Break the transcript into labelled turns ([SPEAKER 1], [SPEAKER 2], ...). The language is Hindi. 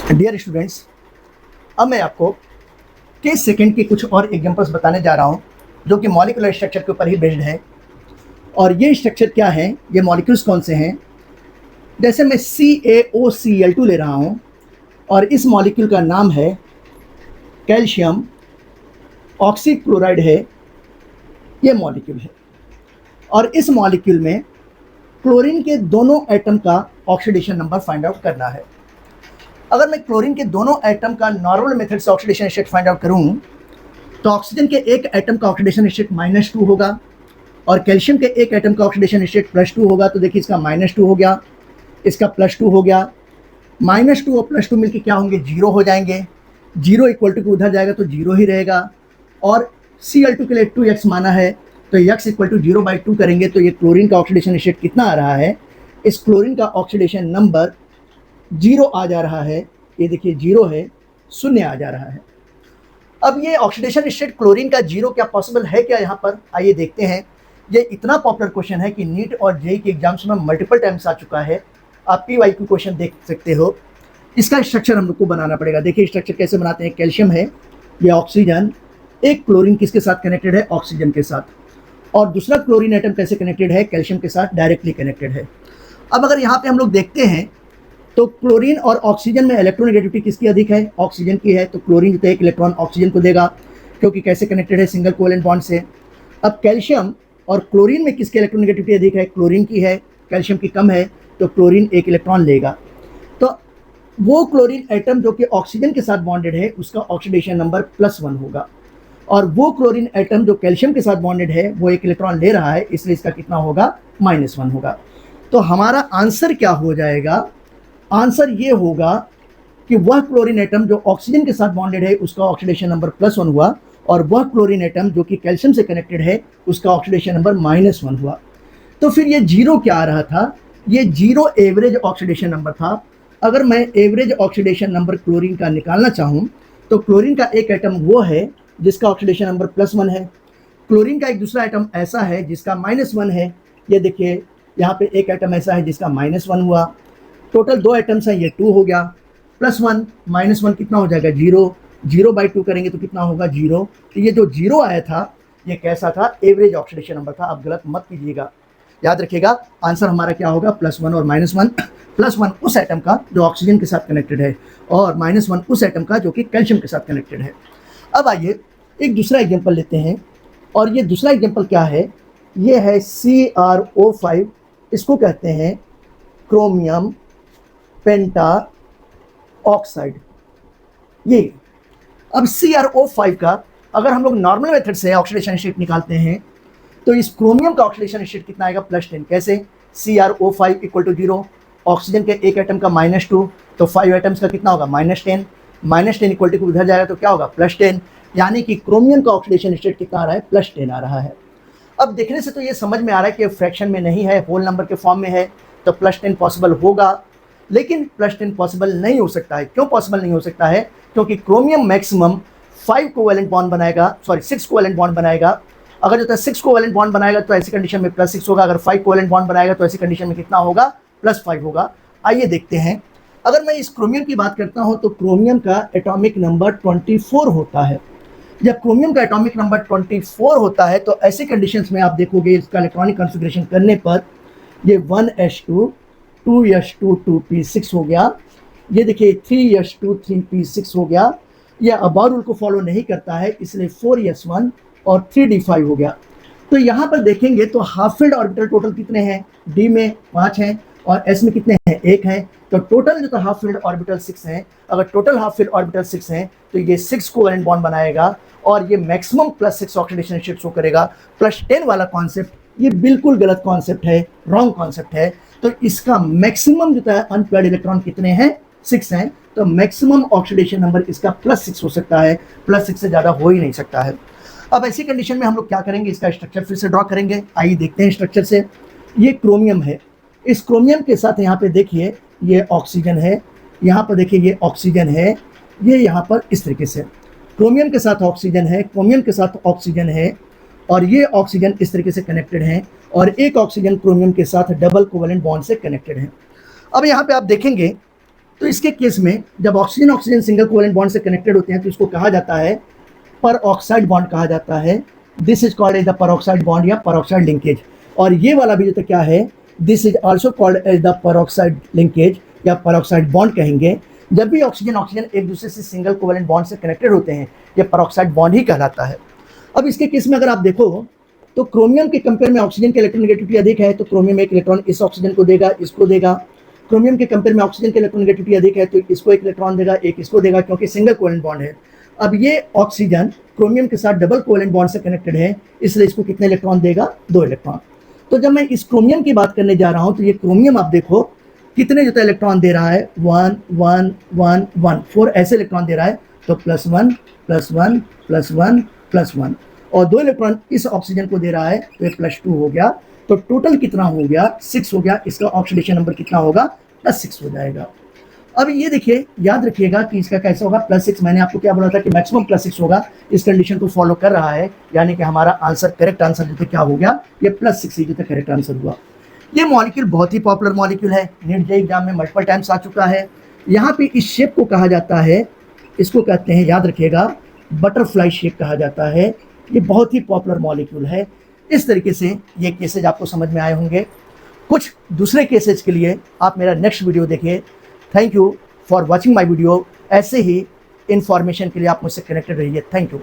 [SPEAKER 1] डियर स्टूडेंट्स, अब मैं आपको केस सेकंड के कुछ और एग्जांपल्स बताने जा रहा हूँ जो कि मॉलिक्यूलर स्ट्रक्चर के ऊपर ही बेस्ड है। और ये स्ट्रक्चर क्या है, ये मॉलिक्यूल्स कौन से हैं। जैसे मैं CaOCl2 ले रहा हूँ और इस मॉलिक्यूल का नाम है कैल्शियम ऑक्सीक्लोराइड है, ये मॉलिक्यूल है। और इस मॉलिक्यूल में क्लोरीन के दोनों एटम का ऑक्सीडेशन नंबर फाइंड आउट करना है। अगर मैं क्लोरीन के दोनों एटम का नॉर्मल मेथड से ऑक्सीडेशन स्टेट फाइंड आउट करूं तो ऑक्सीजन के एक एटम का ऑक्सीडेशन स्टेट -2 होगा और कैल्शियम के एक एटम का ऑक्सीडेशन स्टेट +2 होगा। तो देखिए, इसका -2 हो गया, इसका +2 हो गया। -2 और +2 मिलकर क्या होंगे, 0 हो जाएंगे। 0 इक्वल टू उधर जाएगा तो 0 ही रहेगा। और Cl2 के लिए 2x माना है तो x इक्वल टू 0/2 करेंगे तो ये क्लोरीन का ऑक्सीडेशन स्टेट कितना आ रहा है, इस क्लोरीन का ऑक्सीडेशन नंबर 0 आ जा रहा है। ये देखिए 0 है, 0 आ जा रहा है। अब ये ऑक्सीडेशन स्टेट क्लोरीन का 0 क्या पॉसिबल है क्या यहाँ पर, आइए देखते हैं। ये इतना पॉपुलर क्वेश्चन है कि नीट और जेईई के एग्जाम्स में मल्टीपल टाइम्स आ चुका है। आप PYQ क्वेश्चन देख सकते हो। इसका स्ट्रक्चर हम लोग को बनाना पड़ेगा। देखिए स्ट्रक्चर कैसे बनाते हैं। कैल्शियम है, ये ऑक्सीजन, एक क्लोरीन किसके साथ कनेक्टेड है, ऑक्सीजन के साथ। और दूसरा क्लोरीन एटम कैसे कनेक्टेड है, कैल्शियम के साथ डायरेक्टली कनेक्टेड है। अब अगर यहाँ पे हम लोग देखते हैं तो क्लोरीन और ऑक्सीजन में इलेक्ट्रोनेगेटिविटी किसकी अधिक है, ऑक्सीजन की है। तो क्लोरीन जो एक इलेक्ट्रॉन ऑक्सीजन को देगा क्योंकि कैसे कनेक्टेड है, सिंगल कोवेलेंट बॉन्ड से। अब कैल्शियम और क्लोरीन में किसकी इलेक्ट्रोनेगेटिविटी अधिक है, क्लोरीन की है, कैल्शियम की कम है, तो क्लोरीन एक इलेक्ट्रॉन लेगा। तो वो क्लोरीन एटम जो कि ऑक्सीजन के साथ बॉन्डेड है उसका ऑक्सीडेशन नंबर +1 होगा। और वो क्लोरीन एटम जो कैल्शियम के साथ बॉन्डेड है वो एक इलेक्ट्रॉन ले रहा है, इसलिए इसका कितना होगा, -1 होगा। तो हमारा आंसर क्या हो जाएगा, आंसर ये होगा कि वह क्लोरीन एटम जो ऑक्सीजन के साथ बॉन्डेड है उसका ऑक्सीडेशन नंबर +1 हुआ और वह क्लोरीन एटम जो कि कैल्शियम से कनेक्टेड है उसका ऑक्सीडेशन नंबर -1 हुआ। तो फिर ये 0 क्या आ रहा था, ये 0 एवरेज ऑक्सीडेशन नंबर था। अगर मैं एवरेज ऑक्सीडेशन नंबर क्लोरीन का निकालना चाहूँ तो क्लोरीन का एक एटम वो है जिसका ऑक्सीडेशन नंबर +1 है। क्लोरीन का एक दूसरा एटम ऐसा है जिसका -1 है। ये देखिए यहाँ पे एक एटम ऐसा है जिसका -1 हुआ। टोटल 2 एटम्स हैं, ये 2 हो गया। +1 -1 कितना हो जाएगा, 0। 0/2 करेंगे तो कितना होगा, 0। तो ये जो 0 आया था ये कैसा था, एवरेज ऑक्सीडेशन नंबर था। आप गलत मत कीजिएगा, याद रखिएगा आंसर हमारा क्या होगा, +1 और -1। +1 उस एटम का जो ऑक्सीजन के साथ कनेक्टेड है और -1 उस एटम का जो कि कैल्शियम के साथ कनेक्टेड है। अब आइए एक दूसरा एग्जाम्पल लेते हैं। और ये दूसरा एग्जाम्पल क्या है, ये है CrO5। इसको कहते हैं क्रोमियम पेंटा ऑक्साइड। ये अब CrO5 का अगर हम लोग नॉर्मल मेथड से ऑक्सीडेशन स्टेट निकालते हैं तो इस क्रोमियम का ऑक्सीडेशन स्टेट कितना आएगा, +10। कैसे, CrO5 = 0, ऑक्सीजन के एक एटम का -2 तो 5 एटम्स का कितना होगा, -10। -10 इक्वल टू उधर जाएगा तो क्या होगा, +10। यानी कि क्रोमियम का ऑक्सीडेशन स्टेट कितना आ रहा है, +10 आ रहा है। अब देखने से तो ये समझ में आ रहा है कि फ्रैक्शन में नहीं है, होल नंबर के फॉर्म में है, तो +10 पॉसिबल होगा। लेकिन +10 पॉसिबल नहीं हो सकता है। क्यों पॉसिबल नहीं हो सकता है, क्योंकि क्रोमियम मैक्सिमम 5 कोवेलेंट बॉन्ड बनाएगा, 6 कोवेलेंट बॉन्ड बनाएगा। अगर जो 6 कोवेलेंट बॉन्ड बनाएगा तो ऐसी कंडीशन में +6 होगा। अगर 5 कोवेलेंट बॉन्ड बनाएगा तो ऐसी कंडीशन में कितना होगा, +5 होगा। आइए देखते हैं। अगर मैं इस क्रोमियम की बात करता हूं तो क्रोमियम का एटॉमिक नंबर 24 होता है। जब क्रोमियम का एटॉमिक नंबर 24 होता है तो ऐसे कंडीशंस में आप देखोगे इसका इलेक्ट्रॉनिक कॉन्फ़िगरेशन करने पर ये 1s2 2s2 2p6 हो गया। ये देखिए 3s2 3p6 हो गया। यह अबाउट रूल को फॉलो नहीं करता है, इसलिए 4s1 और 3d5 हो गया। तो यहाँ पर देखेंगे तो हाफ फील्ड ऑर्बिटल टोटल कितने हैं, d में 5 हैं और s में कितने हैं, 1 हैं। तो टोटल जो हाफ फील्ड ऑर्बिटल 6 हैं। अगर टोटल हाफ फील्ड ऑर्बिटल 6 हैं तो ये 6 कोवेलेंट बॉन्ड बनाएगा और ये मैक्सिमम +6 ऑक्सीडेशन स्टेट शो करेगा। +10 वाला कॉन्सेप्ट ये बिल्कुल गलत कॉन्सेप्ट है, रॉन्ग कॉन्सेप्ट है। तो इसका मैक्सिमम जो है अनपेयर्ड इलेक्ट्रॉन कितने हैं, 6 हैं। तो मैक्सिमम ऑक्सीडेशन नंबर इसका +6 हो सकता है, +6 से ज़्यादा हो ही नहीं सकता है। अब ऐसी कंडीशन में हम लोग क्या करेंगे, इसका स्ट्रक्चर फिर से ड्रॉ करेंगे। आइए देखते हैं स्ट्रक्चर से। ये क्रोमियम है, इस क्रोमियम के साथ यहाँ पे देखिए ये ऑक्सीजन है, यहाँ पर देखिए ये ऑक्सीजन है, ये यहाँ पर इस तरीके से क्रोमियम के साथ ऑक्सीजन है, क्रोमियम के साथ ऑक्सीजन है और ये ऑक्सीजन इस तरीके से कनेक्टेड है और एक ऑक्सीजन क्रोमियम के साथ डबल कोवेलेंट बॉन्ड से कनेक्टेड है। अब यहाँ पे आप देखेंगे तो इसके केस में जब oxygen oxygen single covalent bond से कनेक्टेड होते हैं तो इसको कहा जाता है पर ऑक्साइड बॉन्ड कहा जाता है। This is called as the peroxide bond या पर ऑक्साइड लिंकेज। और ये वाला भी जो क्या है, this is also called as the peroxide linkage या पर ऑक्साइड बॉन्ड कहेंगे। जब भी ऑक्सीजन ऑक्सीजन एक दूसरे से सिंगल कोवेलेंट बॉन्ड से कनेक्टेड होते हैं ये पर ऑक्साइड बॉन्ड ही कहलाता है। अब इसके केस में अगर आप देखो तो क्रोमियम के कंपेयर में ऑक्सीजन की इलेक्ट्रोनेगेटिविटी अधिक है, तो क्रोमियम एक इलेक्ट्रॉन इस ऑक्सीजन को देगा, इसको देगा। क्रोमियम के कंपेयर में ऑक्सीजन की इलेक्ट्रोनेगेटिविटी अधिक है, तो इसको एक इलेक्ट्रॉन देगा, एक इसको देगा, क्योंकि सिंगल कोवेलेंट बॉन्ड है। अब ये ऑक्सीजन क्रोमियम के साथ डबल कोवेलेंट बॉन्ड से कनेक्टेड है, इसलिए इसको कितने इलेक्ट्रॉन देगा, 2 इलेक्ट्रॉन। तो जब मैं इस क्रोमियम की बात करने जा रहा हूं तो ये क्रोमियम आप देखो कितने जो इलेक्ट्रॉन दे रहा है, 1 1 1 1 4 ऐसे इलेक्ट्रॉन दे रहा है। तो +1 +1 +1 +1 और 2 इलेक्ट्रॉन इस ऑक्सीजन को दे रहा है, तो ये +2 हो गया। तो टोटल कितना हो गया, 6 हो गया। इसका ऑक्सीडेशन नंबर कितना होगा, +6 हो जाएगा। अब ये देखिए, याद रखिएगा कि इसका कैसा होगा, +6। मैंने आपको क्या बोला था कि मैक्सिमम +6 होगा। इस कंडीशन को फॉलो कर रहा है, यानी कि हमारा आंसर, करेक्ट आंसर जो क्या हो गया, ये +6 ही जो करेक्ट आंसर हुआ। ये मॉलिक्यूल बहुत ही पॉपुलर मॉलिक्यूल है, नीट जे एग्जाम में मल्टीपल टाइम्स आ चुका है। यहाँ पे इस शेप को कहा जाता है, इसको कहते हैं, याद रखिएगा, बटरफ्लाई शेप कहा जाता है। ये बहुत ही पॉपुलर मॉलिक्यूल है। इस तरीके से ये केसेज आपको समझ में आए होंगे। कुछ दूसरे केसेज के लिए आप मेरा नेक्स्ट वीडियो देखिए। Thank you for watching my video. ऐसे ही इन्फॉर्मेशन के लिए आप मुझसे कनेक्टेड रहिए। Thank you.